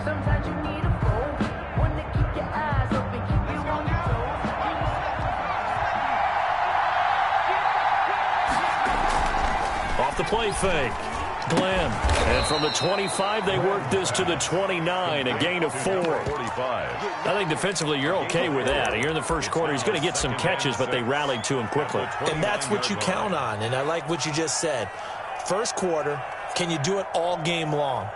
Sometimes you need a foe, one to keep your eyes open, keep you on your toes. Off the play fake. Glenn. And from the 25, they work this to the 29, a gain of 4. I think defensively you're okay with that. Here in the first quarter, he's going to get some catches, but they rallied to him quickly. And that's what you count on, and I like what you just said. First quarter, can you do it all game long?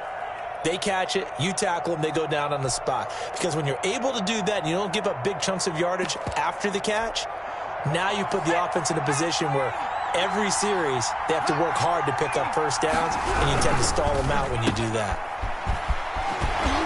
They catch it, you tackle them, they go down on the spot. Because when you're able to do that and you don't give up big chunks of yardage after the catch, now you put the offense in a position where every series they have to work hard to pick up first downs, and you tend to stall them out when you do that.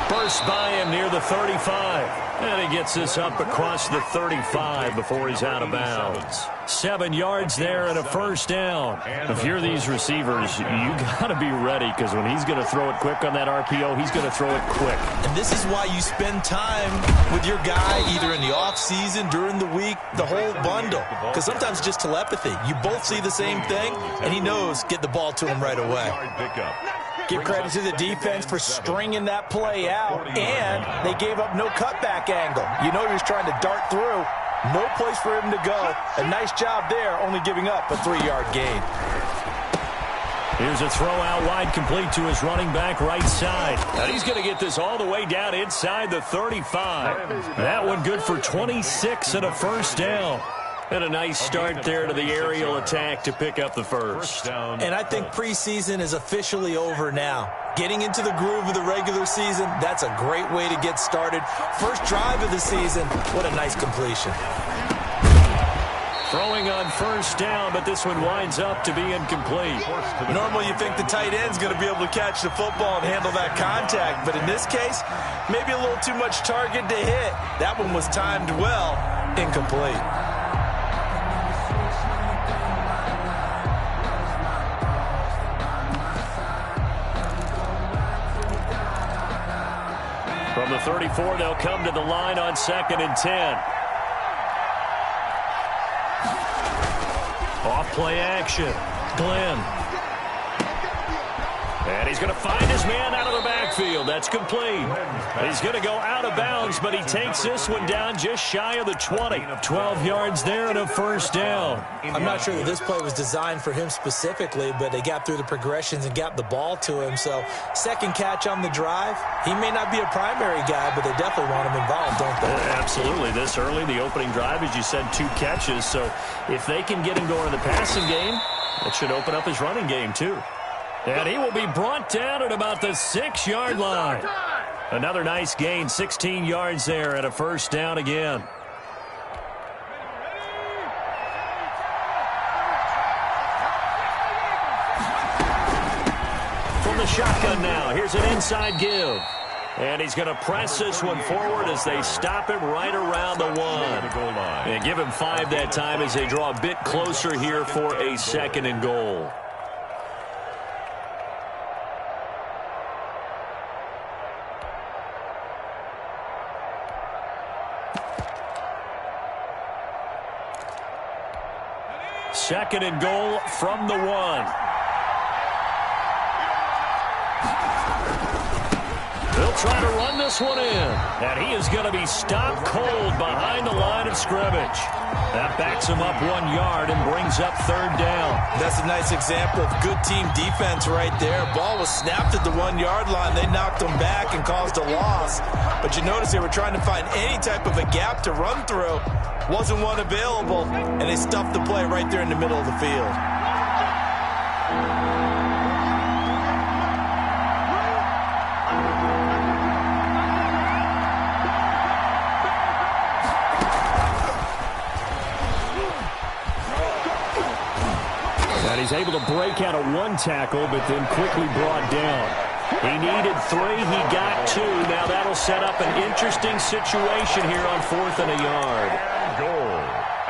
Burst by him near the 35. And he gets this up across the 35 before he's out of bounds. 7 yards there and a first down. If you're these receivers, you got to be ready, because when he's going to throw it quick on that RPO, he's going to throw it quick. And this is why you spend time with your guy either in the offseason, during the week, the whole bundle. Because sometimes it's just telepathy. You both see the same thing, and he knows get the ball to him right away. Give credit to the defense for stringing that play out, and they gave up no cutback angle. You know he was trying to dart through. No place for him to go. A nice job there, only giving up a 3-yard gain. Here's a throw out wide, complete to his running back right side. And he's going to get this all the way down inside the 35. That one good for 26 and a first down. And a nice start there to the aerial attack to pick up the first. And I think preseason is officially over now. Getting into the groove of the regular season, that's a great way to get started. First drive of the season, what a nice completion. Throwing on first down, but this one winds up to be incomplete. Normally you think the tight end's going to be able to catch the football and handle that contact, but in this case, maybe a little too much target to hit. That one was timed well, incomplete. From the 34, they'll come to the line on 2nd and 10. Off play action. Glenn. And he's going to find his man out of the backfield. That's complete. He's going to go out of bounds, but he takes this one down just shy of the 20. 12 yards there and a first down. I'm not sure that this play was designed for him specifically, but they got through the progressions and got the ball to him. So second catch on the drive. He may not be a primary guy, but they definitely want him involved, don't they? Absolutely. This early, the opening drive, as you said, 2 catches. So if they can get him going in the passing game, it should open up his running game too. And he will be brought down at about the 6-yard line. Another nice gain, 16 yards there, and a first down again. From the shotgun now, here's an inside give. And he's going to press this one forward as they stop him right around the 1. And give him 5 that time as they draw a bit closer here for a 2nd and goal. Second and goal from the 1. They'll try to run this one in. And he is going to be stopped cold behind the line of scrimmage. That backs him up 1 yard and brings up 3rd down. That's a nice example of good team defense right there. Ball was snapped at the 1-yard line. They knocked him back and caused a loss. But you notice they were trying to find any type of a gap to run through. Wasn't one available, and they stuffed the play right there in the middle of the field. And he's able to break out of 1 tackle, but then quickly brought down. He needed 3. He got 2. Now that'll set up an interesting situation here on 4th and a yard. Goal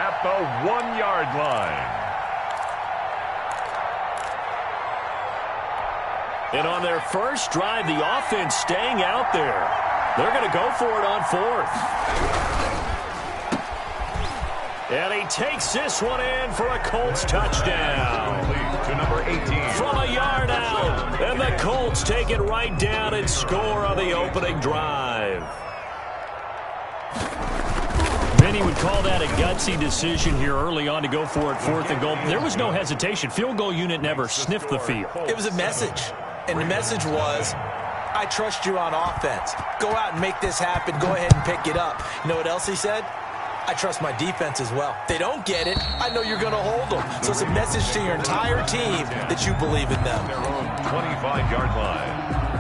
at the 1-yard line. And on their first drive, the offense staying out there. They're going to go for it on 4th. And he takes this one in for a Colts touchdown. To number 18. From a yard out. And the Colts take it right down and score on the opening drive. Many would call that a gutsy decision here early on to go for it 4th and goal. There was no hesitation. Field goal unit never sniffed the field. It was a message. And the message was, I trust you on offense. Go out and make this happen. Go ahead and pick it up. You know what else he said? I trust my defense as well. If they don't get it, I know you're going to hold them. So it's a message to your entire team that you believe in them. Their own 25-yard line.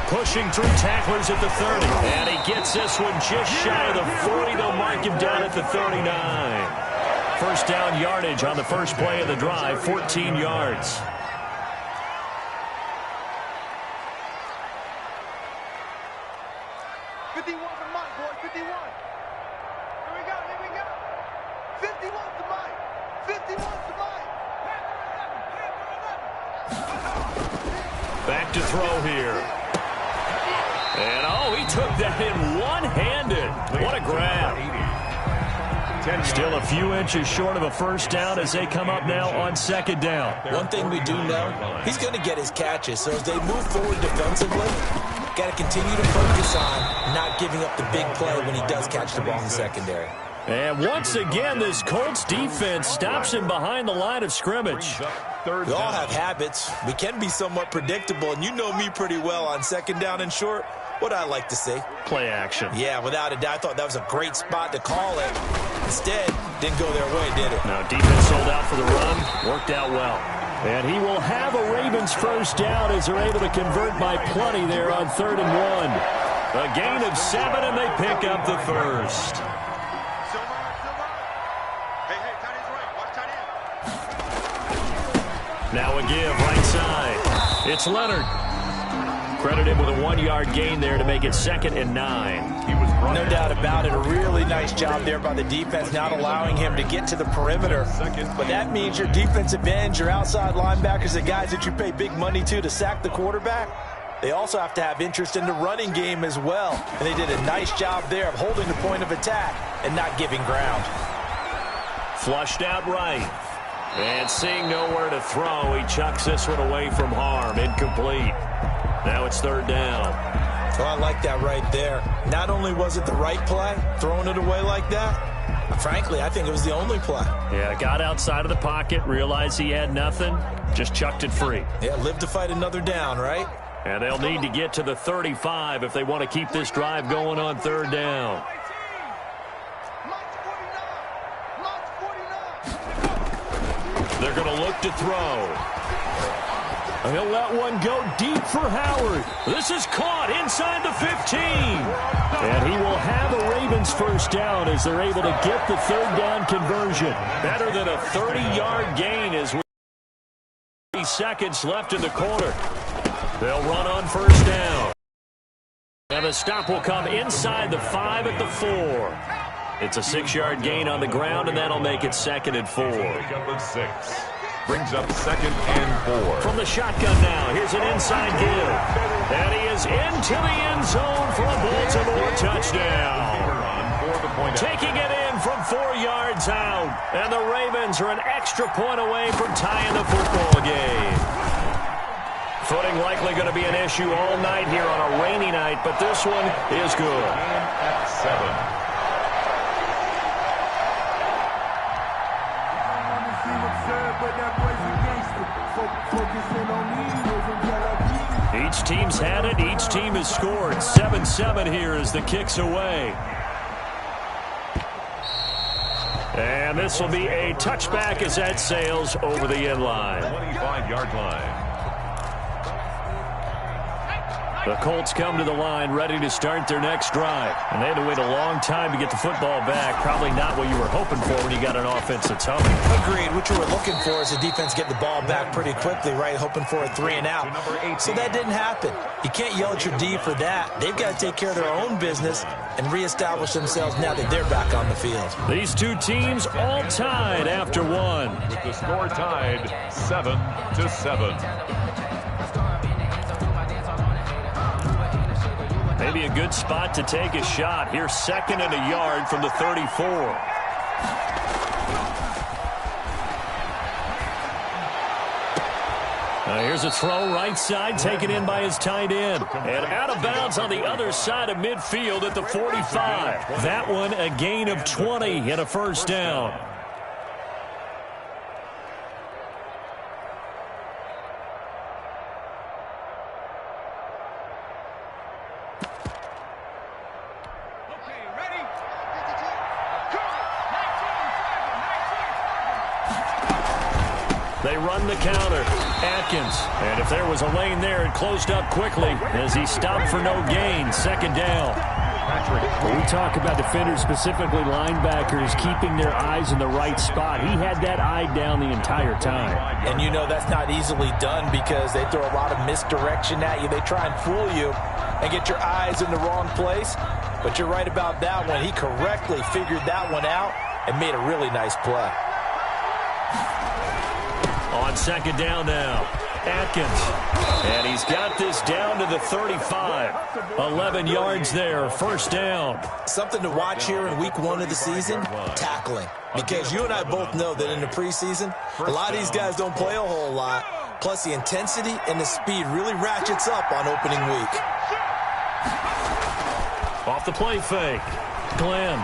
Pushing through tacklers at the 30. And he gets this one just shy of the 40. They'll mark him down at the 39. First down yardage on the first play of the drive, 14 yards. Back to throw here. And, oh, he took that in one-handed. What a grab. Still a few inches short of a first down as they come up now on second down. One thing we do know, he's going to get his catches. So as they move forward defensively, got to continue to focus on not giving up the big play when he does catch the ball in the secondary. And once again, this Colts defense stops him behind the line of scrimmage. We all have habits. We can be somewhat predictable, and you know me pretty well on second down and short. What I like to see. Play action. Yeah, without a doubt. I thought that was a great spot to call it. Instead, didn't go their way, did it? Now, defense sold out for the run. Worked out well. And he will have a Ravens first down as they're able to convert by plenty there on 3rd and 1. A gain of 7, and they pick up the first. Now a give right side. It's Leonard. Credited with a 1-yard gain there to make it 2nd and 9. No doubt about it. A really nice job there by the defense, not allowing him to get to the perimeter. But that means your defensive ends, your outside linebackers, the guys that you pay big money to sack the quarterback, they also have to have interest in the running game as well. And they did a nice job there of holding the point of attack and not giving ground. Flushed out right. And seeing nowhere to throw, he chucks this one away from harm. Incomplete. Now it's 3rd down. Oh, I like that right there. Not only was it the right play, throwing it away like that, frankly, I think it was the only play. Yeah, got outside of the pocket, realized he had nothing, just chucked it free. Yeah, live to fight another down, right? And they'll need to get to the 35 if they want to keep this drive going on 3rd down. They're going to look to throw. He'll let one go deep for Howard. This is caught inside the 15. And he will have a Ravens first down as they're able to get the 3rd down conversion. Better than a 30-yard gain as we 30 seconds left in the quarter. They'll run on first down. And the stop will come inside the 5 at the 4. It's a 6-yard gain on the ground, and that'll make it 2nd and 4. Brings up 2nd and 4. From the shotgun now, here's an inside give. And he is into the end zone for a Baltimore touchdown. Taking it in from 4 yards out. And the Ravens are an extra point away from tying the football game. Footing likely going to be an issue all night here on a rainy night, but this one is good. At 7. Each team's had it. Each team has scored. 7-7 here as the kick's away. And this will be a touchback as that sails over the end line. 25-yard line. The Colts come to the line ready to start their next drive. And they had to wait a long time to get the football back. Probably not what you were hoping for when you got an offense that's humming. Agreed. What you were looking for is the defense get the ball back pretty quickly, right? Hoping for a 3 and out. So that didn't happen. You can't yell at your D for that. They've got to take care of their own business and reestablish themselves now that they're back on the field. These two teams all tied after one. With the score tied 7-7. Maybe a good spot to take a shot. Here's 2nd and a yard from the 34. Here's a throw right side, taken in by his tight end. And out of bounds on the other side of midfield at the 45. That one a gain of 20 and a first down. They run the counter. Atkins. And if there was a lane there, it closed up quickly as he stopped for no gain. 2nd down. When we talk about defenders, specifically linebackers, keeping their eyes in the right spot, he had that eye down the entire time. And you know that's not easily done because they throw a lot of misdirection at you. They try and fool you and get your eyes in the wrong place. But you're right about that one. He correctly figured that one out and made a really nice play. On 2nd down now, Atkins. And he's got this down to the 35. 11 yards there, first down. Something to watch here in week 1 of the season, tackling. Because you and I both know that in the preseason, a lot of these guys don't play a whole lot. Plus the intensity and the speed really ratchets up on opening week. Off the play fake, Glenn.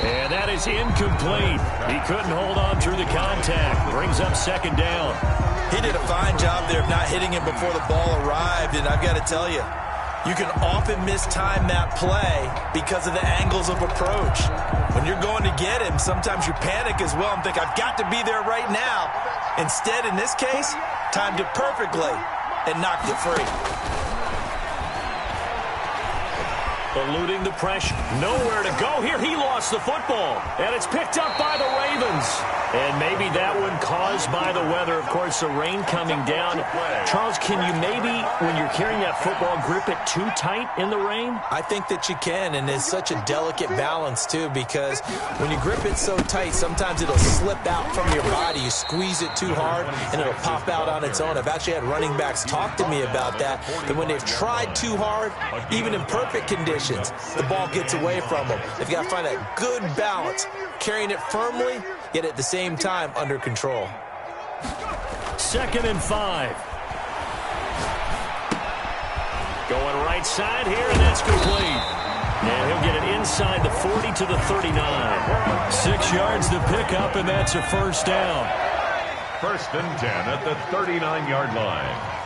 And that is incomplete. He couldn't hold on through the contact. Brings up 2nd down. He did a fine job there of not hitting him before the ball arrived. And I've got to tell you, you can often mistime that play because of the angles of approach. When you're going to get him, sometimes you panic as well and think, I've got to be there right now. Instead, in this case, timed it perfectly and knocked it free. Eluding the pressure. Nowhere to go here. He lost the football. And it's picked up by the Ravens. And maybe that one caused by the weather. Of course, the rain coming down. Charles, can you maybe, when you're carrying that football, grip it too tight in the rain? I think that you can, and it's such a delicate balance, too, because when you grip it so tight, sometimes it'll slip out from your body. You squeeze it too hard, and it'll pop out on its own. I've actually had running backs talk to me about that when they've tried too hard, even in perfect conditions, the ball gets away from them. They've got to find that good balance, carrying it firmly, yet at the same time under control. 2nd and 5. Going right side here, and that's complete. And he'll get it inside the 40 to the 39. 6 yards to pick up, and that's a first down. 1st and 10 at the 39-yard line.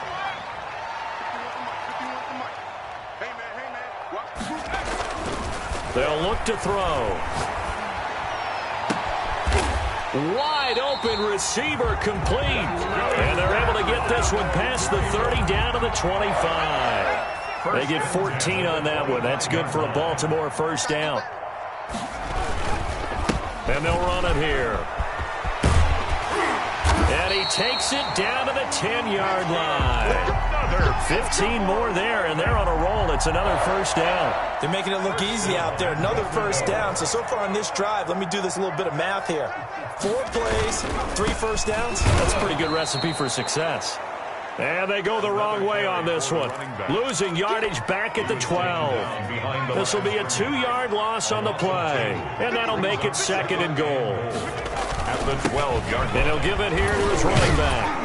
They'll look to throw. Wide open receiver complete. And they're able to get this one past the 30 down to the 25. They get 14 on that one. That's good for a Baltimore first down. And they'll run it here. And he takes it down to the 10-yard line. 15 more there, and they're on a roll. It's another first down. They're making it look easy out there. Another first down. So far on this drive, let me do this little bit of math here. 4 plays, 3 first downs. That's a pretty good recipe for success. And they go the wrong way on this one. Losing yardage back at the 12. This will be a 2-yard loss on the play. And that'll make it 2nd and goal. At the 12-yard line. And he'll give it here to his running back.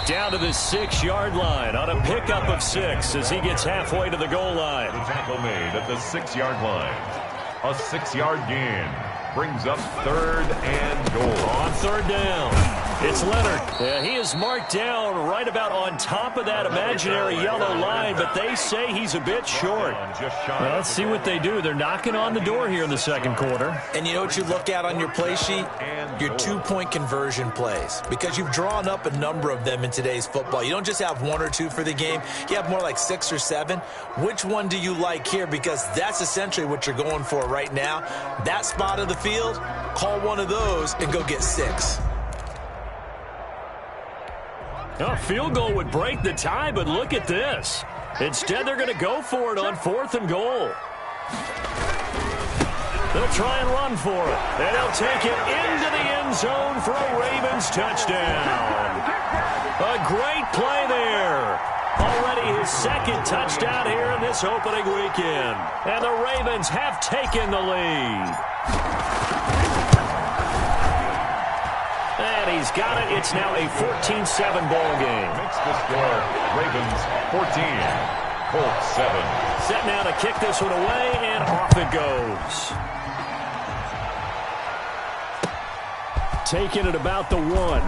Down to the 6-yard line on a pickup of 6 as he gets halfway to the goal line. The tackle made at the 6-yard line. A 6-yard gain brings up 3rd and goal. On 3rd down. It's Leonard. Yeah, he is marked down right about on top of that imaginary yellow line, but they say he's a bit short. Well, let's see what they do. They're knocking on the door here in the second quarter. And you know what you look at on your play sheet? Your two-point conversion plays, because you've drawn up a number of them in today's football. You don't just have one or two for the game. You have more like 6 or 7. Which one do you like here? Because that's essentially what you're going for right now. That spot of the field, call one of those and go get 6. A field goal would break the tie, but look at this. Instead, they're going to go for it on 4th and goal. They'll try and run for it. And they'll take it into the end zone for a Ravens touchdown. A great play there. Already his second touchdown here in this opening weekend. And the Ravens have taken the lead. And he's got it. It's now a 14-7 ball game. Makes the score Ravens 14, Colts 7. Set now to kick this one away, and off it goes. Taking it about the 1.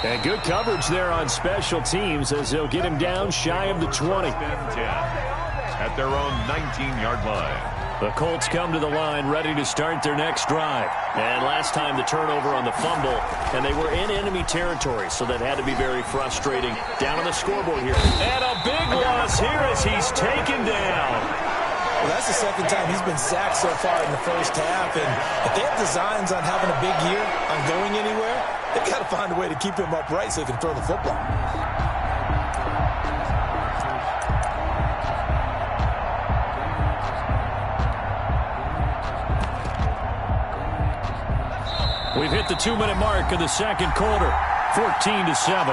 And good coverage there on special teams as they'll get him down shy of the 20. At their own 19-yard line. The Colts come to the line ready to start their next drive. And last time the turnover on the fumble, and they were in enemy territory, so that had to be very frustrating. Down on the scoreboard here. And a big loss here as he's taken down. Well, that's the second time he's been sacked so far in the first half. And if they have designs on having a big year, on going anywhere, they've got to find a way to keep him upright so he can throw the football. We've hit the 2-minute mark of the second quarter, 14-7.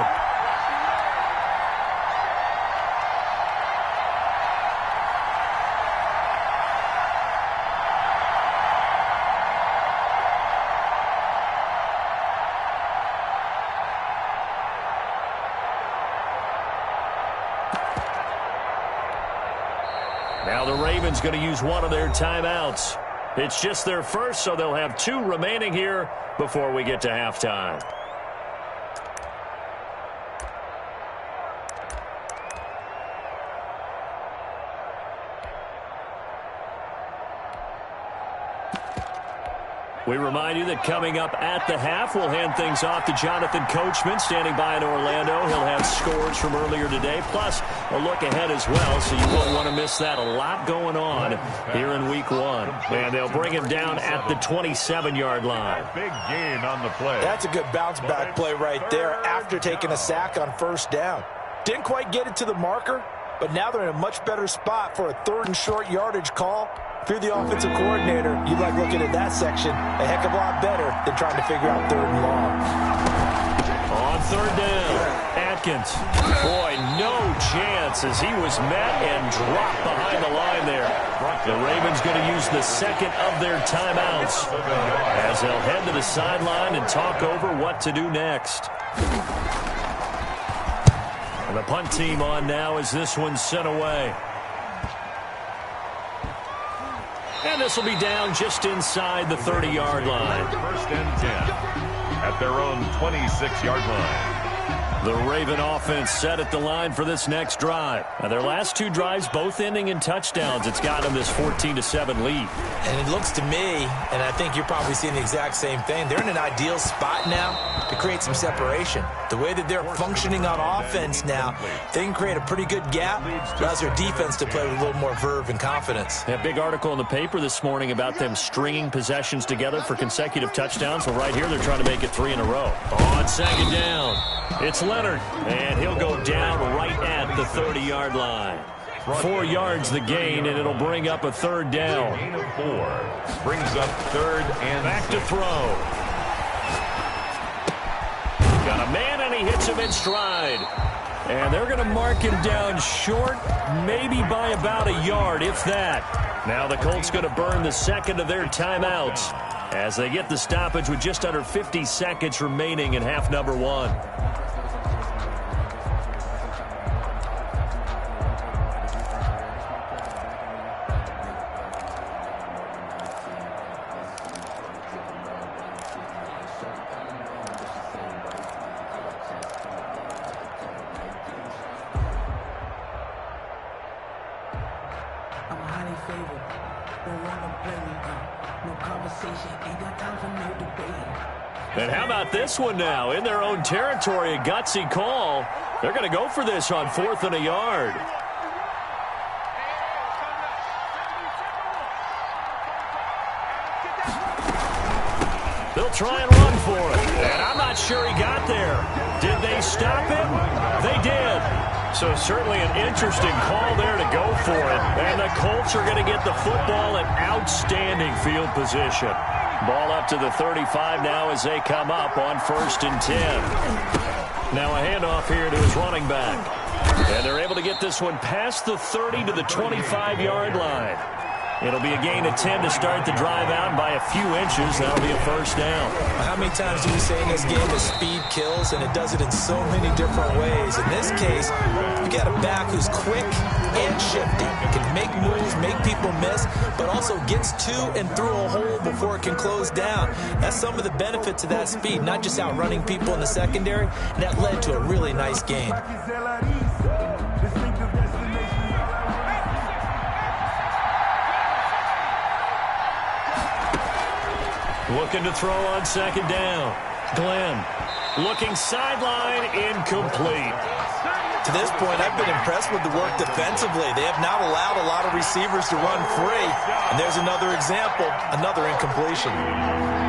Now the Ravens going to use one of their timeouts. It's just their first, so they'll have 2 remaining here before we get to halftime. We remind you that coming up at the half, we'll hand things off to Jonathan Coachman, standing by in Orlando. He'll have scores from earlier today, plus a look ahead as well, so you won't want to miss that. A lot going on here in Week 1. And they'll bring him down at the 27-yard line. Big gain on the play. That's a good bounce-back play right there after taking a sack on first down. Didn't quite get it to the marker, but now they're in a much better spot for a 3rd and short yardage call. If you're the offensive coordinator, you like looking at that section a heck of a lot better than trying to figure out 3rd and long. On 3rd down, Atkins. Boy, no chance as he was met and dropped behind the line there. The Ravens going to use the second of their timeouts as they'll head to the sideline and talk over what to do next. And the punt team on now as this one's sent away. And this will be down just inside the 30-yard line. 1st and 10 at their own 26-yard line. The Raven offense set at the line for this next drive. Now, their last 2 drives both ending in touchdowns. It's got them this 14-7 lead. And it looks to me, and I think you're probably seeing the exact same thing, they're in an ideal spot now to create some separation. The way that they're functioning on offense now, they can create a pretty good gap. Allows their defense to play with a little more verve and confidence. A big article in the paper this morning about them stringing possessions together for consecutive touchdowns. Well, right here, they're trying to make it 3 in a row. On 2nd down, it's Leonard, and he'll go down right at the 30-yard line. 4 yards the gain, and it'll bring up a 3rd down. Gain of 4 brings up 3rd and back to throw. Got a man, and he hits him in stride. And they're going to mark him down short, maybe by about a yard, if that. Now the Colts going to burn the second of their timeouts as they get the stoppage with just under 50 seconds remaining in half number 1. favor. Don't wanna play me, no conversation, ain't got time for no debating. And how about this one now? In their own territory, a gutsy call. They're going to go for this on 4th and a yard. They'll try and run for it. And I'm not sure he got there. Did they stop him? They did. So certainly an interesting call there to go for it. And the Colts are going to get the football in outstanding field position. Ball up to the 35 now as they come up on 1st and 10. Now a handoff here to his running back. And they're able to get this one past the 30 to the 25-yard line. It'll be a gain of 10 to start the drive out, and by a few inches, that'll be a 1st down. How many times do we say in this game that speed kills, and it does it in so many different ways? In this case, you got a back who's quick and shifty. Can make moves, make people miss, but also gets to and through a hole before it can close down. That's some of the benefits of that speed, not just outrunning people in the secondary, and that led to a really nice gain. Looking to throw on 2nd down. Glenn looking sideline, incomplete. To this point, I've been impressed with the work defensively. They have not allowed a lot of receivers to run free. And there's another example, another incompletion.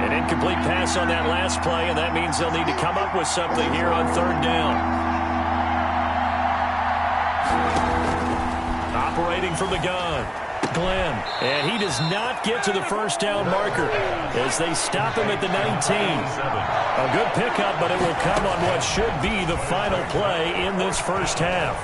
An incomplete pass on that last play, and that means they'll need to come up with something here on 3rd down. Operating from the gun. Glenn, and he does not get to the 1st down marker as they stop him at the 19. A good pickup, but it will come on what should be the final play in this 1st half.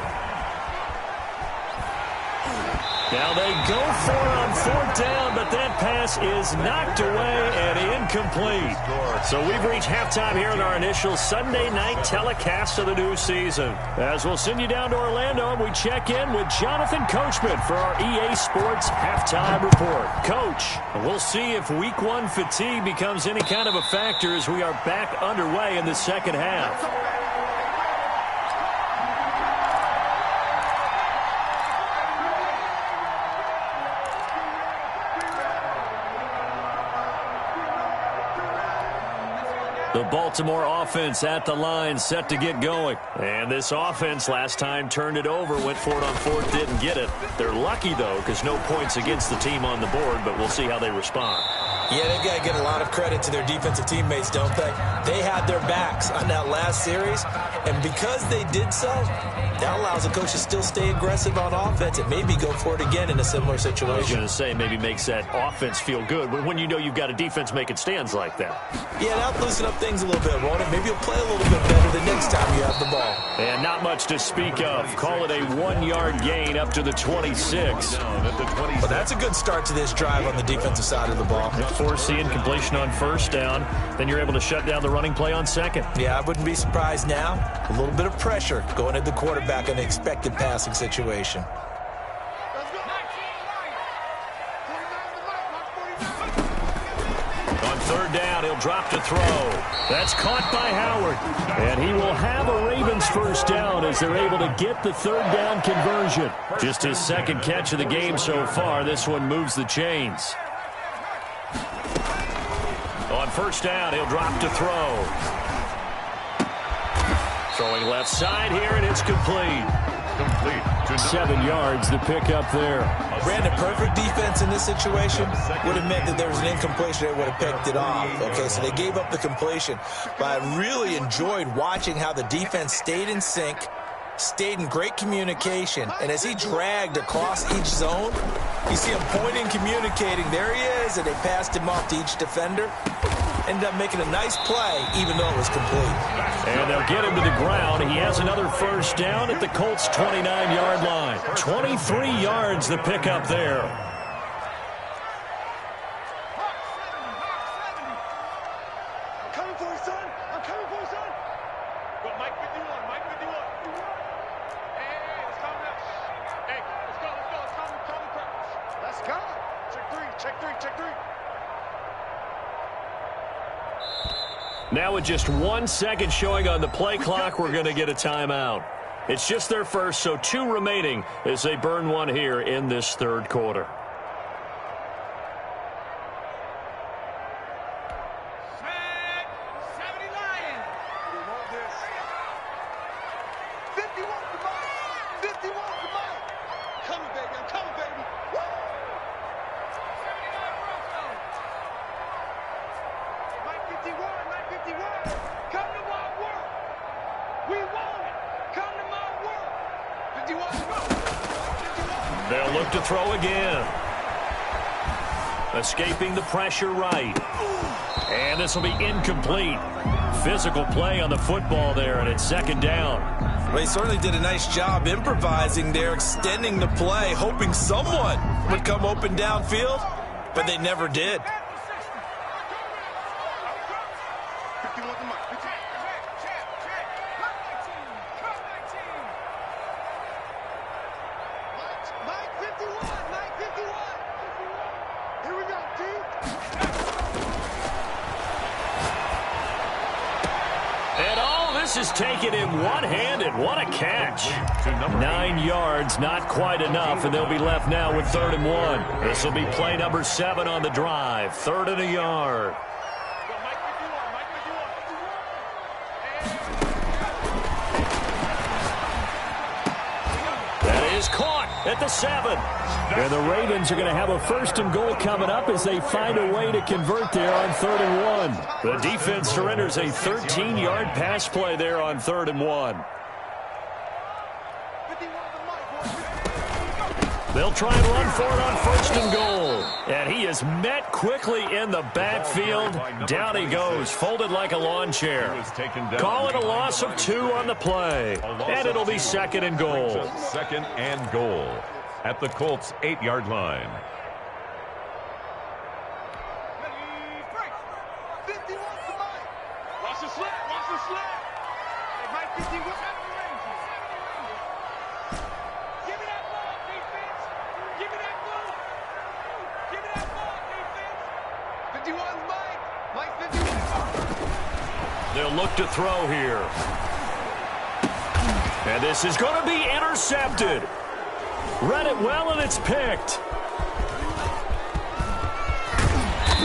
Now they go for it on 4th down, but that pass is knocked away and incomplete. So we've reached halftime here in our initial Sunday night telecast of the new season. As we'll send you down to Orlando, and we check in with Jonathan Coachman for our EA Sports Halftime Report. Coach, we'll see if Week 1 fatigue becomes any kind of a factor as we are back underway in the 2nd half. The Baltimore offense at the line, set to get going. And this offense last time turned it over, went for it on 4th, didn't get it. They're lucky, though, because no points against the team on the board, but we'll see how they respond. Yeah, they've got to get a lot of credit to their defensive teammates, don't they? They had their backs on that last series, and because they did so, that allows the coach to still stay aggressive on offense and maybe go for it again in a similar situation. I was going to say maybe makes that offense feel good, but when you know you've got a defense making stands like that. Yeah, that'll loosen up things a little bit, won't it? Maybe you'll play a little bit better the next time you have the ball. And not much to speak of. Call it a 1-yard gain up to the 26. Well, that's a good start to this drive on the defensive side of the ball. Force the incompletion on 1st down. Then you're able to shut down the running play on 2nd. Yeah, I wouldn't be surprised now. A little bit of pressure going at the quarterback in an expected passing situation. On 3rd down, he'll drop to throw. That's caught by Howard. And he will have a Ravens 1st down as they're able to get the 3rd down conversion. Just his 2nd catch of the game so far. This one moves the chains. On 1st down, he'll drop to throw. Throwing left side here, and it's complete. 7 yards, the pickup there. Brandon, perfect defense in this situation would have meant that there was an incompletion. They would have picked it off. Okay, so they gave up the completion. But I really enjoyed watching how the defense stayed in sync, stayed in great communication. And as he dragged across each zone, you see him pointing, communicating. There he is, and they passed him off to each defender. Ended up making a nice play, even though it was complete. And they'll get him to the ground. He has another 1st down at the Colts' 29-yard line. 23 yards, the pickup there. I'm coming for you, son. I'm coming for you, son. Go, Mike 51. Mike 51. Hey, let's calm down. Hey, let's go. Let's calm down. Let's go. Check three. Now with just 1 second showing on the play clock, we're going to get a timeout. It's just their first, so 2 remaining as they burn one here in this 3rd quarter. They'll look to throw again. Escaping the pressure right. And this will be incomplete. Physical play on the football there, and it's second down. Well, he certainly did a nice job improvising there, extending the play, hoping someone would come open downfield, but they never did. This is taken in one-handed. What a catch. 9 yards, not quite enough, and they'll be left now with 3rd and 1. This will be play number 7 on the drive. 3rd and a yard. That is caught at the 7. And the Ravens are going to have a 1st and goal coming up as they find a way to convert there on 3rd and 1. The defense surrenders a 13-yard pass play there on 3rd and 1. They'll try and run for it on 1st and goal. And he is met quickly in the backfield. Down he goes, folded like a lawn chair. Call it a loss of 2 on the play. And it'll be 2nd and goal. 2nd and goal at the Colts' 8-yard line. They'll look to throw here. And this is going to be intercepted. Read it well, and it's picked.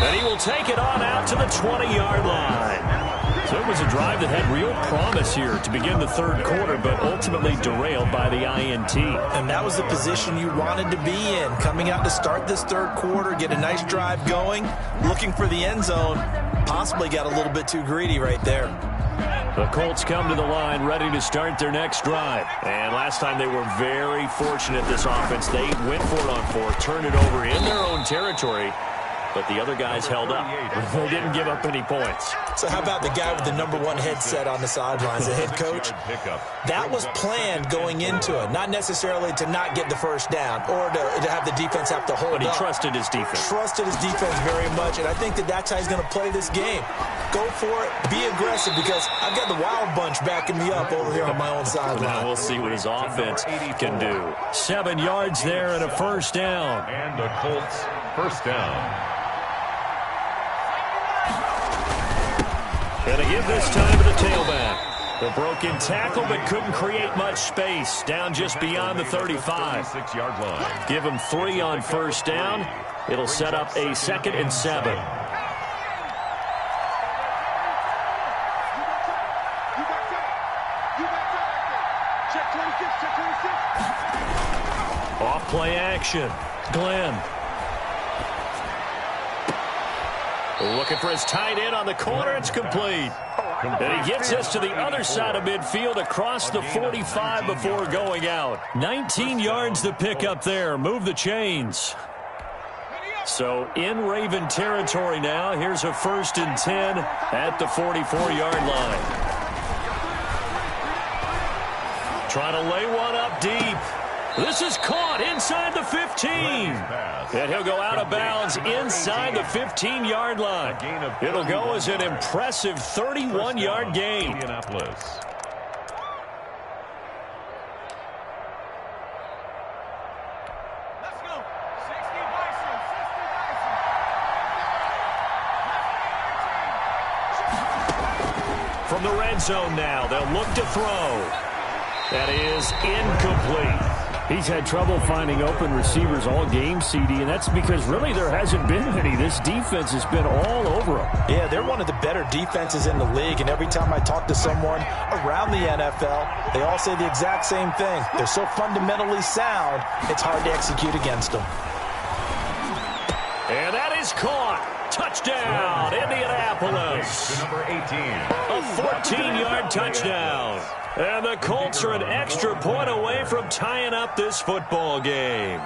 And he will take it on out to the 20-yard line. So it was a drive that had real promise here to begin the 3rd quarter, but ultimately derailed by the INT. And that was the position you wanted to be in. Coming out to start this 3rd quarter, get a nice drive going, looking for the end zone. Possibly got a little bit too greedy right there. The Colts come to the line ready to start their next drive. And last time they were very fortunate, this offense. They went for it on 4th, turned it over in their own territory, but the other guys held up. They didn't give up any points. So how about the guy with the #1 headset on the sidelines, the head coach? That was planned going into it, not necessarily to not get the 1st down or to have the defense have to hold up. But he trusted his defense. Trusted his defense very much, and I think that's how he's going to play this game. Go for it, be aggressive, because I've got the wild bunch backing me up over here on my own sideline. Now we'll see what his offense can do. 7 yards there and a 1st down. And the Colts 1st down. Going to give this time to the tailback. The broken tackle, but couldn't create much space. Down just beyond the 35. 6-yard line. Give him 3 on 1st down. It'll set up a 2nd and 7. Off play action. Glenn. Looking for his tight end on the corner. It's complete. And he gets us to the other side of midfield across the 45 before going out. 19 yards to pick up there. Move the chains. So in Raven territory now. Here's a 1st and 10 at the 44-yard line. Trying to lay one up deep. This is caught inside the 15. And he'll go out of bounds inside the 15-yard line. It'll go as an impressive 31-yard gain. Indianapolis. From the red zone now, they'll look to throw. That is incomplete. He's had trouble finding open receivers all game, CD, and that's because really there hasn't been any. This defense has been all over him. Yeah, they're one of the better defenses in the league, and every time I talk to someone around the NFL, they all say the exact same thing. They're so fundamentally sound, it's hard to execute against them. And that is caught. Touchdown, Indianapolis. To number 18. A 14-yard touchdown. And the Colts are an extra point away from tying up this football game.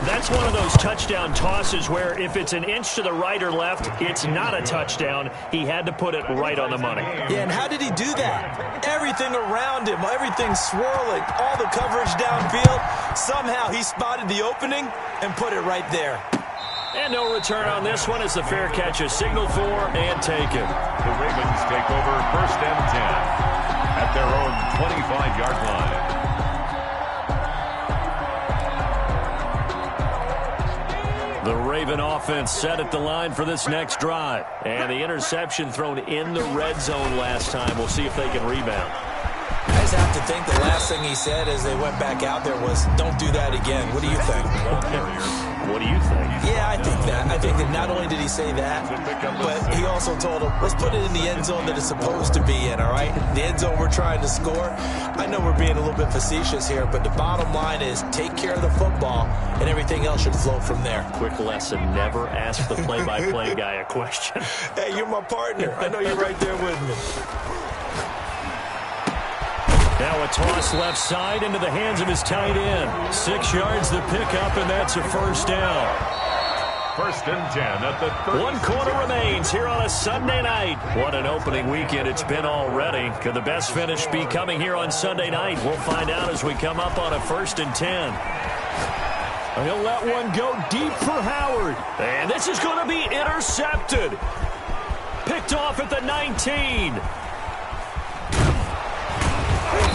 That's one of those touchdown tosses where if it's an inch to the right or left, it's not a touchdown. He had to put it right on the money. Yeah, and how did he do that? Everything around him, everything swirling, all the coverage downfield. Somehow he spotted the opening and put it right there. And no return on this one as the fair catch is signaled for and taken. The Ravens take over 1st and 10 at their own 25-yard line. The Raven offense set at the line for this next drive. And the interception thrown in the red zone last time. We'll see if they can rebound. I just have to think the last thing he said as they went back out there was, don't do that again. What do you think? What do you think? Yeah, I think that. I think that not only did he say that, but he also told him, let's put it in the end zone that it's supposed to be in, all right? The end zone we're trying to score. I know we're being a little bit facetious here, but the bottom line is take care of the football, and everything else should flow from there. Quick lesson, never ask the play-by-play guy a question. Hey, you're my partner. I know you're right there with me. Now a toss left side into the hands of his tight end. 6 yards the pickup, and that's a first down. 1st and 10 at the 30. 1 quarter remains here on a Sunday night. What an opening weekend it's been already. Could the best finish be coming here on Sunday night? We'll find out as we come up on a 1st and 10. He'll let one go deep for Howard. And this is going to be intercepted. Picked off at the 19.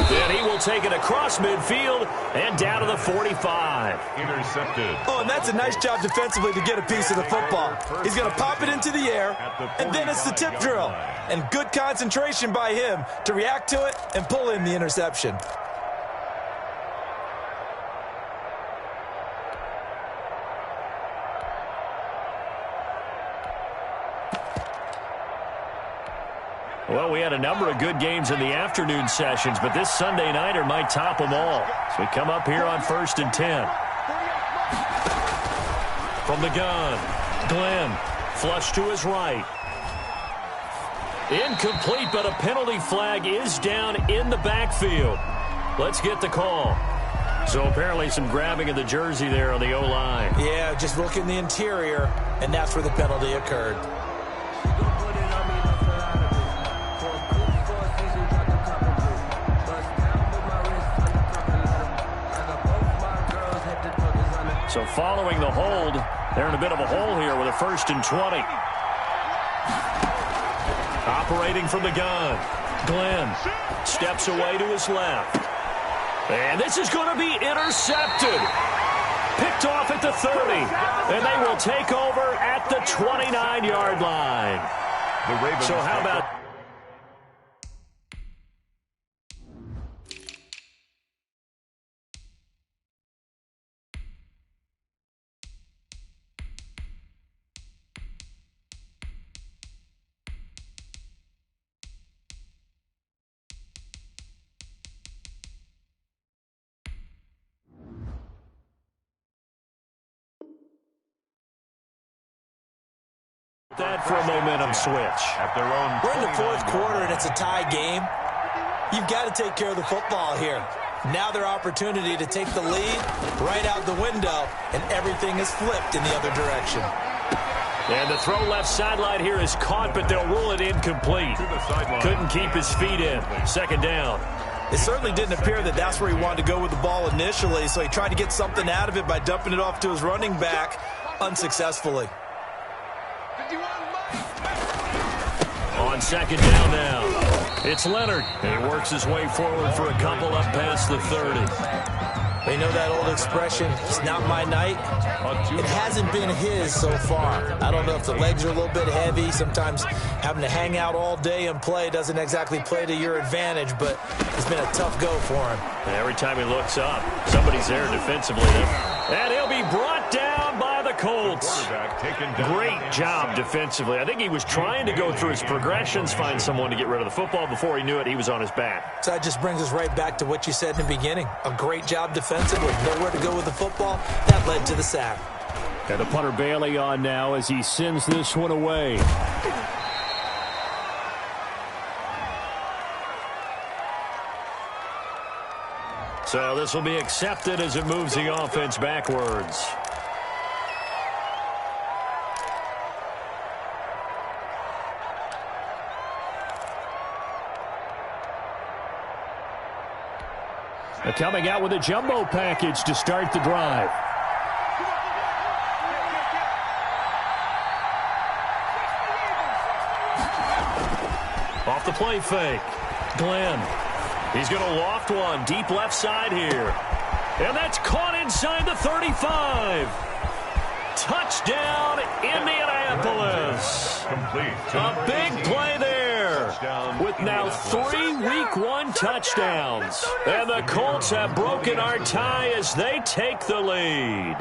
And he will take it across midfield and down to the 45. Intercepted. Oh, and that's a nice job defensively to get a piece of the football. He's going to pop it into the air, and then it's the tip drill. And good concentration by him to react to it and pull in the interception. Well, we had a number of good games in the afternoon sessions, but this Sunday nighter might top them all. So we come up here on 1st and 10. From the gun, Glenn, flush to his right. Incomplete, but a penalty flag is down in the backfield. Let's get the call. So apparently some grabbing of the jersey there on the O-line. Yeah, just look in the interior, and that's where the penalty occurred. So following the hold, they're in a bit of a hole here with a 1st and 20. Operating from the gun, Glenn steps away to his left. And this is going to be intercepted. Picked off at the 30. And they will take over at the 29-yard line. So how about... that for a momentum switch. At their own We're in the 4th quarter, and it's a tie game. You've got to take care of the football here. Now their opportunity to take the lead right out the window, and everything is flipped in the other direction. And the throw left sideline here is caught, but they'll rule it incomplete. Couldn't keep his feet in. 2nd down. It certainly didn't appear that that's where he wanted to go with the ball initially, so he tried to get something out of it by dumping it off to his running back unsuccessfully. On 2nd down now, it's Leonard. And he works his way forward for a couple up past the 30. They know that old expression, it's not my night. It hasn't been his so far. I don't know if the legs are a little bit heavy. Sometimes having to hang out all day and play doesn't exactly play to your advantage, but it's been a tough go for him. And every time he looks up, somebody's there defensively. And he'll be brought down by the Colts. Great job defensively. I think he was trying to go through his progressions, find someone to get rid of the football. Before he knew it, he was on his back. So that just brings us right back to what you said in the beginning. A great job defensively. Nowhere to go with the football. That led to the sack. And the punter Bailey on now as he sends this one away. So this will be accepted as it moves the offense backwards. Coming out with a jumbo package to start the drive. Off the play fake. Glenn. He's going to loft one deep left side here. And that's caught inside the 35. Touchdown, Indianapolis. A big play there. With now 3 Week 1 touchdowns. And the Colts have broken our tie as they take the lead.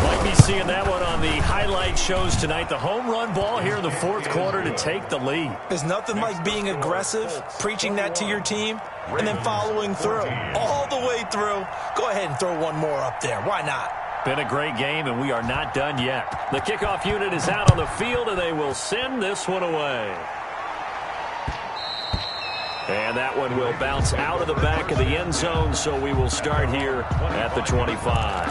Like me seeing that one on the highlight shows tonight. The home run ball here in the fourth quarter to take the lead. There's nothing like being aggressive, preaching that to your team, and then following through. All the way through. Go ahead and throw one more up there. Why not? Been a great game, and we are not done yet. The kickoff unit is out on the field, and they will send this one away. And that one will bounce out of the back of the end zone, so we will start here at the 25.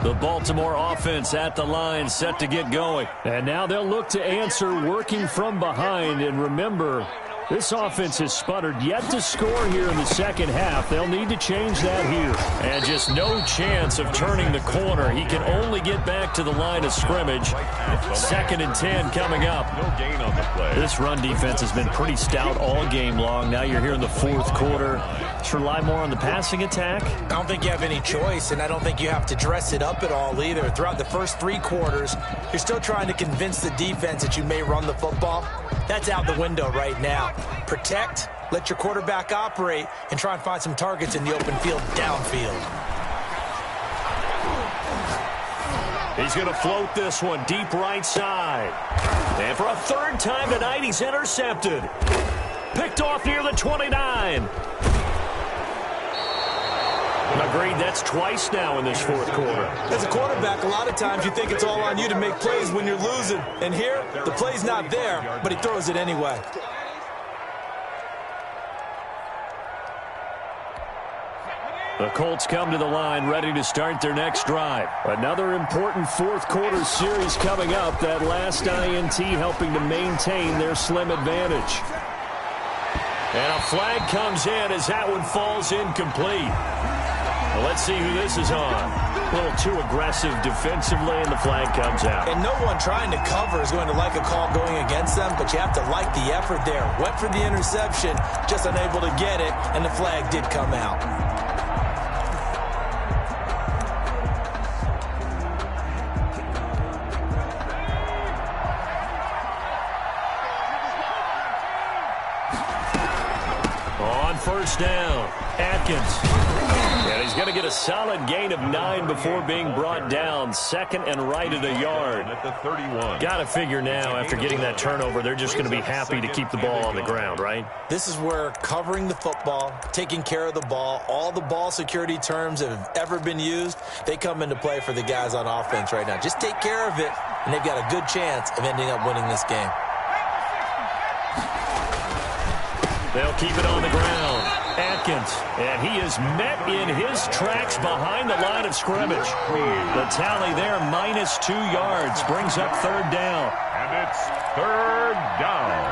The Baltimore offense at the line, set to get going. And now they'll look to answer working from behind. And remember, this offense has sputtered yet to score here in the second half. They'll need to change that here. And just no chance of turning the corner. He can only get back to the line of scrimmage. 2nd and 10 coming up. No gain on the play. This run defense has been pretty stout all game long. Now you're here in the fourth quarter. Let's rely more on the passing attack. I don't think you have any choice, and I don't think you have to dress it up at all either. Throughout the first 3 quarters, you're still trying to convince the defense that you may run the football. That's out the window right now. Protect, let your quarterback operate, and try and find some targets in the open field downfield. He's going to float this one deep right side. And for a 3rd time tonight, he's intercepted. Picked off near the 29. Agreed, that's twice now in this fourth quarter. As a quarterback, a lot of times you think it's all on you to make plays when you're losing. And here, the play's not there, but he throws it anyway. The Colts come to the line ready to start their next drive. Another important fourth quarter series coming up. That last INT helping to maintain their slim advantage. And a flag comes in as that one falls incomplete. Well, let's see who this is on. A little too aggressive defensively, and the flag comes out. And no one trying to cover is going to like a call going against them, but you have to like the effort there. Went for the interception, just unable to get it, and the flag did come out. On first down, Atkins. And he's going to get a solid gain of 9 before being brought down. 2nd and right at a yard. At the 31. Got to figure now, after getting that turnover, they're just going to be happy to keep the ball on the ground, right? This is where covering the football, taking care of the ball, all the ball security terms that have ever been used, they come into play for the guys on offense right now. Just take care of it, and they've got a good chance of ending up winning this game. They'll keep it on the ground. Atkins, and he is met in his tracks behind the line of scrimmage. The tally there, -2 yards, brings up 3rd down. And it's 3rd down.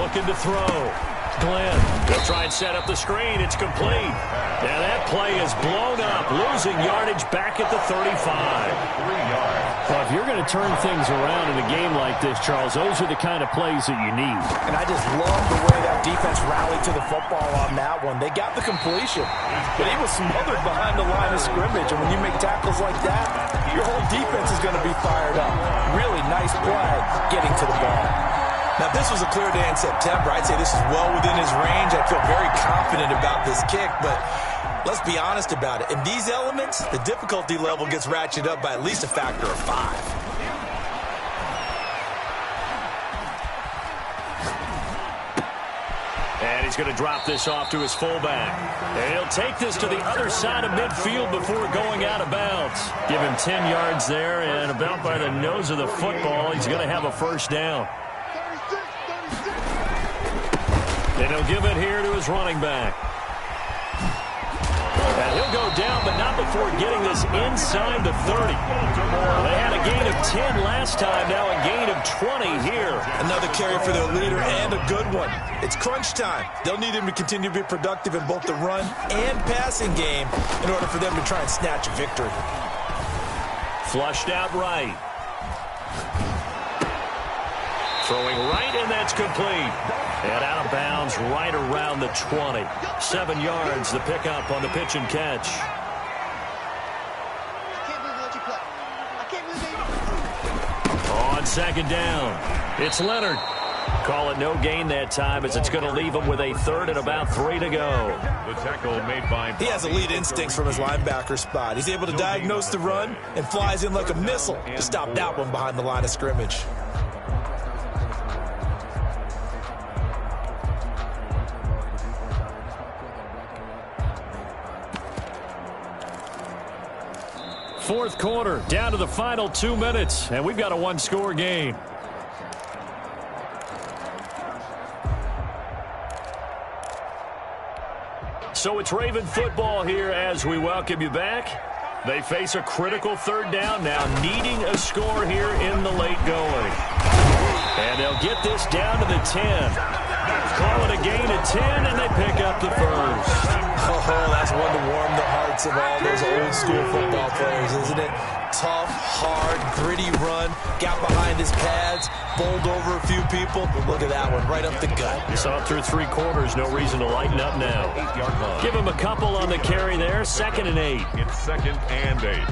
Looking to throw. Glenn, they'll try and set up the screen. It's complete. And that play is blown up, losing yardage back at the 35. 3 yards. Well, if you're going to turn things around in a game like this, Charles, those are the kind of plays that you need. And I just love the way that defense rallied to the football on that one. They got the completion, but he was smothered behind the line of scrimmage. And when you make tackles like that, your whole defense is going to be fired up. Really nice play getting to the ball. Now, if this was a clear day in September, I'd say this is well within his range. I feel very confident about this kick, but let's be honest about it. In these elements, the difficulty level gets ratcheted up by at least a factor of 5. And he's going to drop this off to his fullback. And he'll take this to the other side of midfield before going out of bounds. Give him 10 yards there, and about by the nose of the football, he's going to have a first down. And he'll give it here to his running back. And he'll go down, but not before getting this inside the 30. They had a gain of 10 last time, now a gain of 20 here. Another carry for their leader, and a good one. It's crunch time. They'll need him to continue to be productive in both the run and passing game in order for them to try and snatch a victory. Flushed out right. Throwing right, and that's complete. And out of bounds right around the 20. 7 yards, the pickup on the pitch and catch. On second down, it's Leonard. Call it no gain that time, as it's going to leave him with a third and about 3 to go. The tackle made by... He has elite instincts from his linebacker spot. He's able to diagnose the run and flies in like a missile to stop that one behind the line of scrimmage. Fourth quarter, down to the final 2 minutes, and we've got a one-score game. So it's Raven football here as we welcome you back. They face a critical third down now, needing a score here in the late going. And they'll get this down to the 10. Call it a gain of 10, and they pick up the first. Oh, that's one to warm the hearts of all those old-school football players, isn't it? Tough, hard, gritty run, got behind his pads, bowled over a few people. Look at that one, right up the gut. You saw it through 3 quarters, no reason to lighten up now. Give him a couple on the carry there, 2nd and 8. It's 2nd and 8.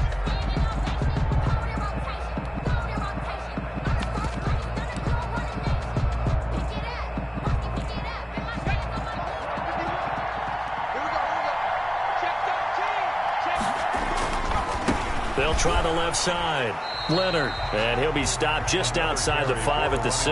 They'll try the left side. Leonard. And he'll be stopped just outside the 5 at the 6.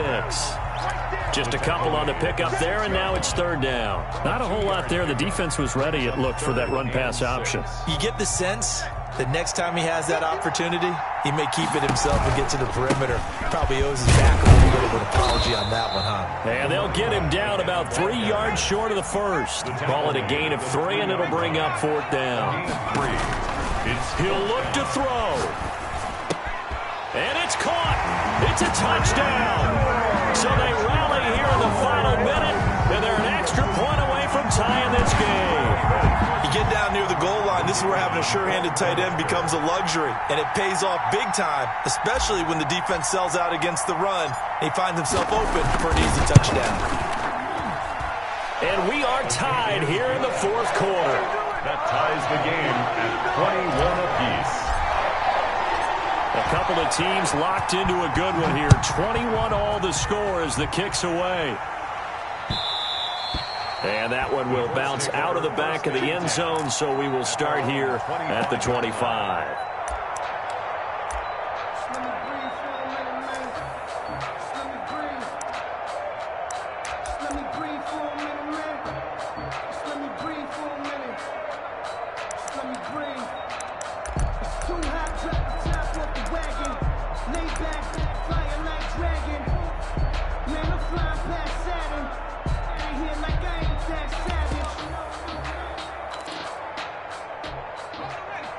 Just a couple on the pickup there, and now it's third down. Not a whole lot there. The defense was ready, it looked, for that run-pass option. You get the sense that next time he has that opportunity, he may keep it himself and get to the perimeter. Probably owes his back a little bit of an apology on that one, huh? And they'll get him down about 3 yards short of the first. Call it a gain of 3, and it'll bring up 4th down. He'll look to throw. And it's caught. It's a touchdown. So they rally here in the final minute, and they're an extra point away from tying this game. You get down near the goal line, this is where having a sure-handed tight end becomes a luxury, and it pays off big time, especially when the defense sells out against the run, and he finds himself open for an easy touchdown. And we are tied here in the 4th quarter. That ties the game at 21 apiece. A couple of teams locked into a good one here. 21 all the score as the kick's away. And that one will bounce out of the back of the end zone, so we will start here at the 25.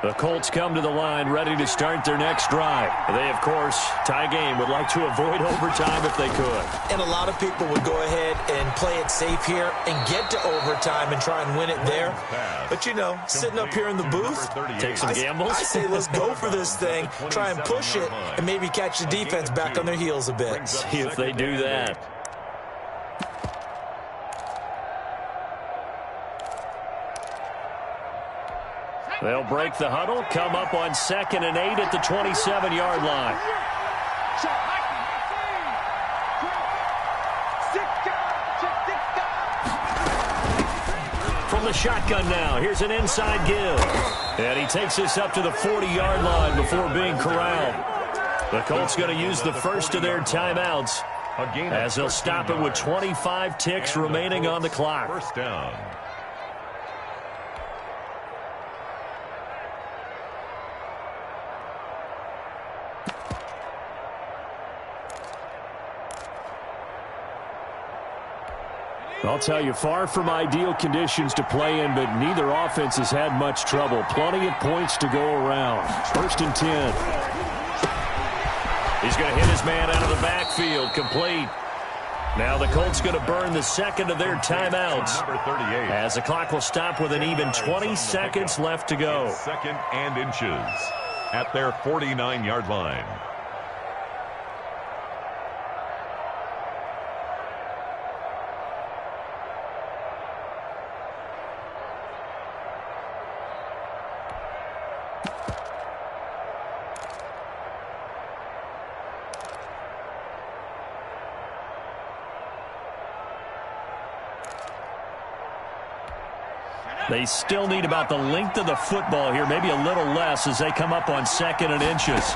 The Colts come to the line ready to start their next drive. They, of course, tie game, would like to avoid overtime if they could. And a lot of people would go ahead and play it safe here and get to overtime and try and win it there. But, you know, sitting up here in the booth, take some gambles. I say let's go for this thing, try and push it, and maybe catch the defense back on their heels a bit. See if they do that. They'll break the huddle, come up on 2nd and 8 at the 27-yard line. From the shotgun now, here's an inside give. And he takes this up to the 40-yard line before being corralled. The Colts going to use the first of their timeouts as they'll stop it with 25 ticks remaining on the clock. First down. I'll tell you, far from ideal conditions to play in, but neither offense has had much trouble. Plenty of points to go around. First and 10. He's going to hit his man out of the backfield. Complete. Now the Colts going to burn the second of their timeouts Number 38. as the clock will stop with an even 20 seconds left to go. Second and inches at their 49-yard line. They still need about the length of the football here, maybe a little less as they come up on second and inches.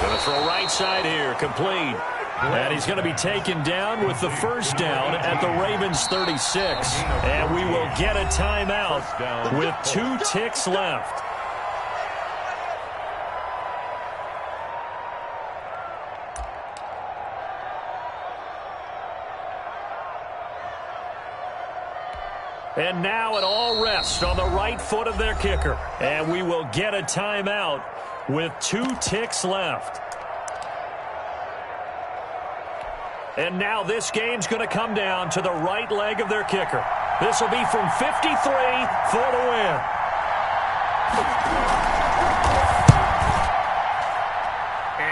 Going to throw right side here, complete. And he's going to be taken down with the first down at the Ravens 36. And we will get a timeout with 2 ticks left. And now it all rests on the right foot of their kicker. And we will get a timeout with 2 ticks left. And now this game's going to come down to the right leg of their kicker. This will be from 53 for the win.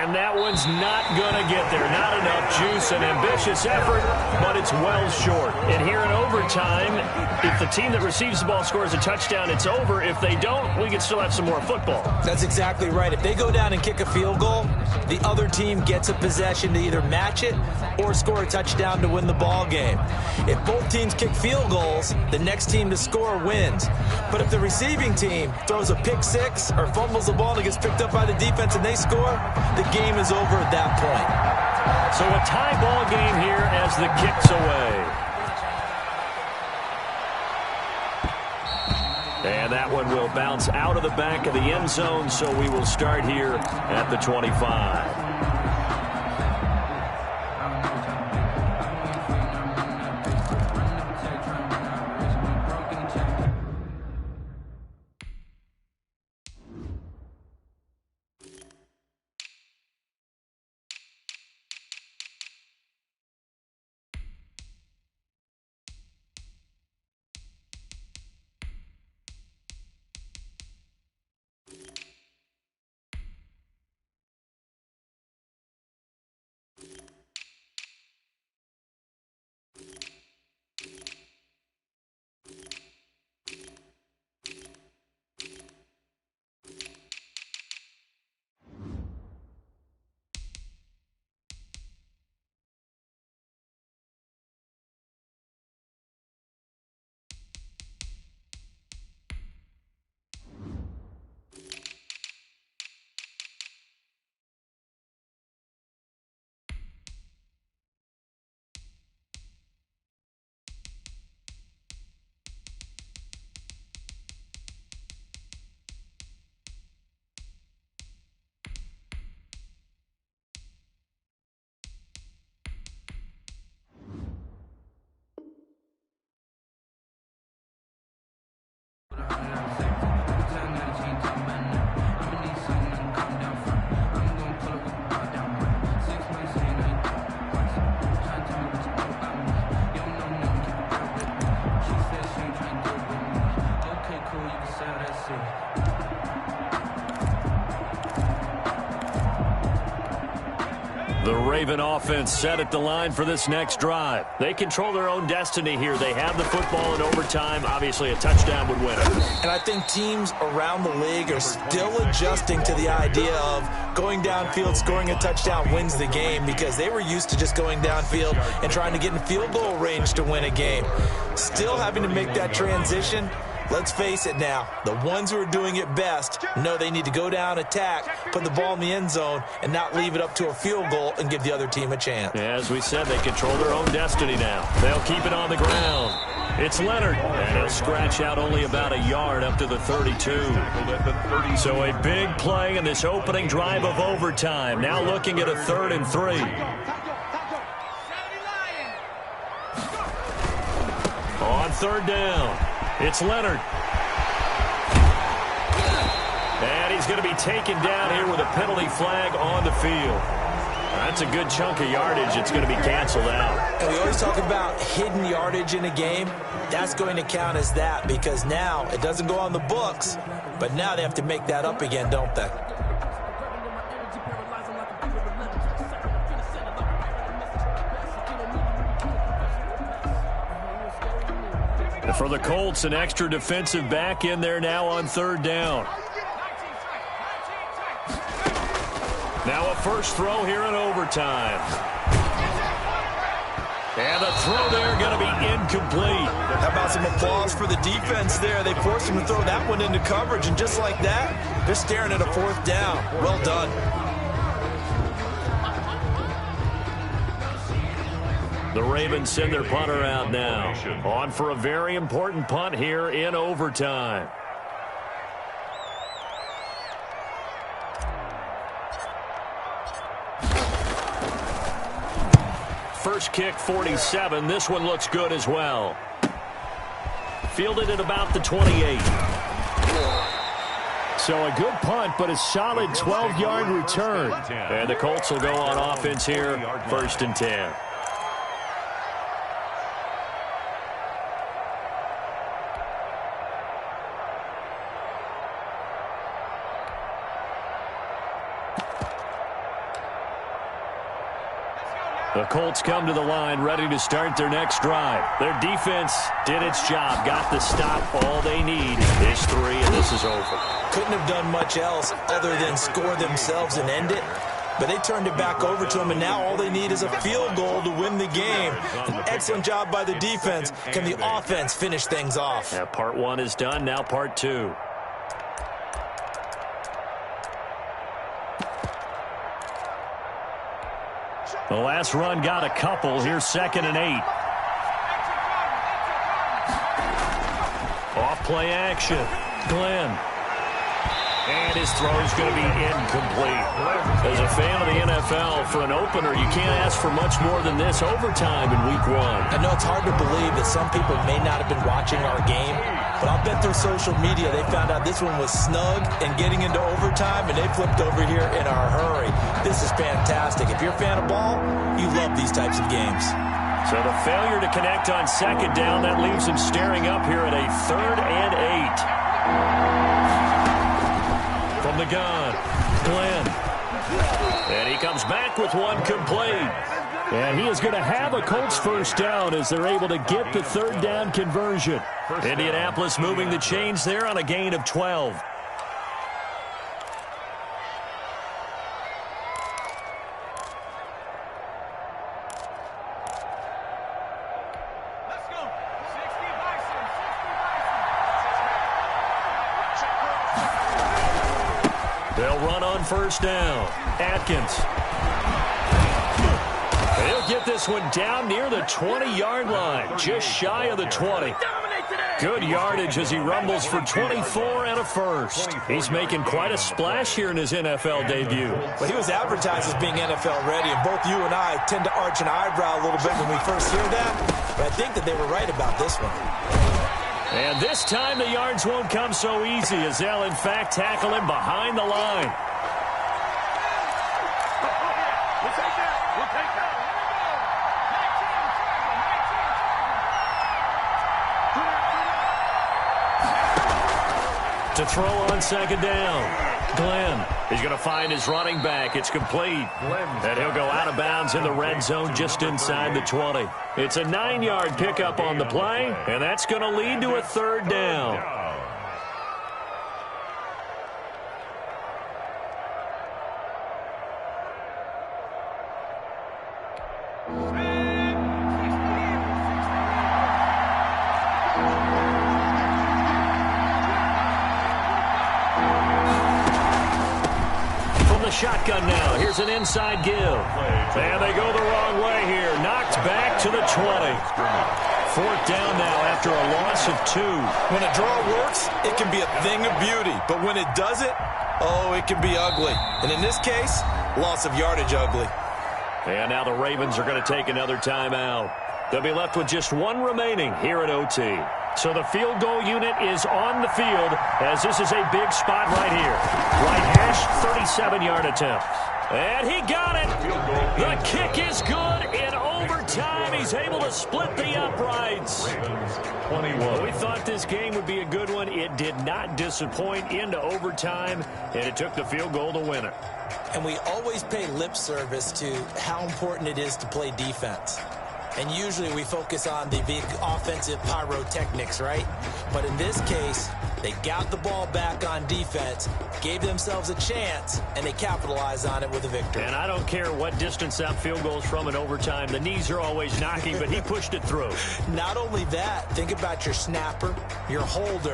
And that one's not going to get there. Not enough juice, an ambitious effort, but it's well short. And here in overtime, if the team that receives the ball scores a touchdown, it's over. If they don't, we can still have some more football. That's exactly right. If they go down and kick a field goal, the other team gets a possession to either match it or score a touchdown to win the ball game. If both teams kick field goals, the next team to score wins. But if the receiving team throws a pick six or fumbles the ball and it gets picked up by the defense and they score, the game is over at that point. So a tie ball game here as the kick's away. And that one will bounce out of the back of the end zone, so we will start here at the 25. The Raven offense set at the line for this next drive. They control their own destiny here. They have the football in overtime. Obviously, a touchdown would win it. And I think teams around the league are still adjusting to the idea of going downfield, scoring a touchdown wins the game, because they were used to just going downfield and trying to get in field goal range to win a game. Still having to make that transition. Let's face it now, the ones who are doing it best know they need to go down, attack, put the ball in the end zone, and not leave it up to a field goal and give the other team a chance. As we said, they control their own destiny now. They'll keep it on the ground. It's Leonard, and he'll scratch out only about a yard up to the 32. So a big play in this opening drive of overtime. Now looking at a 3rd and 3. On 3rd down. It's Leonard. And he's going to be taken down here with a penalty flag on the field. That's a good chunk of yardage. It's going to be canceled out. And we always talk about hidden yardage in a game. That's going to count as that, because now it doesn't go on the books, but now they have to make that up again, don't they? For the Colts, an extra defensive back in there now on 3rd down. Now a first throw here in overtime. And the throw there going to be incomplete. How about some applause for the defense there? They forced him to throw that one into coverage, and just like that, they're staring at a 4th down. Well done. The Ravens send their punter out now. On for a very important punt here in overtime. First kick, 47. This one looks good as well. Fielded at about the 28. So a good punt, but a solid 12-yard return. And the Colts will go on offense here, 1st and 10. The Colts come to the line ready to start their next drive. Their defense did its job, got the stop. All they need is 3, and this is over. Couldn't have done much else other than score themselves and end it. But they turned it back over to them, and now all they need is a field goal to win the game. An excellent job by the defense. Can the offense finish things off? Yeah, part 1 is done, now part 2. The last run got a couple. Here's 2nd and 8. Off play action. Glenn. And his throw is going to be incomplete. As a fan of the NFL, for an opener, you can't ask for much more than this overtime in Week 1. I know it's hard to believe that some people may not have been watching our game, but I'll bet through social media they found out this one was snug and getting into overtime, and they flipped over here in a hurry. This is fantastic. If you're a fan of ball, you love these types of games. So the failure to connect on 2nd down, that leaves them staring up here at a 3rd and 8. From the gun, Glenn. And he comes back with one complete. And he is going to have a Colts first down as they're able to get the 3rd down conversion. Indianapolis moving the chains there on a gain of 12. They'll run on first down. Atkins. He'll get this one down near the 20-yard line, just shy of the 20. Good yardage as he rumbles for 24 and a first. He's making quite a splash here in his NFL debut. Well, he was advertised as being NFL ready, and both you and I tend to arch an eyebrow a little bit when we first hear that, but I think that they were right about this one. And this time the yards won't come so easy as they'll, in fact, tackle him behind the line. To throw on second down. Glenn. He's going to find his running back. It's complete. And he'll go out of bounds in the red zone just inside the 20. It's a 9-yard pickup on the play, and that's going to lead to a third down. Shotgun now. Here's an inside give. And they go the wrong way here. Knocked back to the 20. Fourth down now after a loss of 2. When a draw works, it can be a thing of beauty. But when it doesn't, oh, it can be ugly. And in this case, loss of yardage ugly. And now the Ravens are going to take another timeout. They'll be left with just 1 remaining here at OT. So the field goal unit is on the field as this is a big spot right here. Right hash, 37-yard attempt. And he got it. The kick is good in overtime. He's able to split the uprights. 21. We thought this game would be a good one. It did not disappoint into overtime, and it took the field goal to win it. And we always pay lip service to how important it is to play defense. And usually we focus on the big offensive pyrotechnics, right? But in this case, they got the ball back on defense, gave themselves a chance, and they capitalized on it with a victory. And I don't care what distance that field goes from in overtime. The knees are always knocking, but he pushed it through. Not only that, think about your snapper, your holder,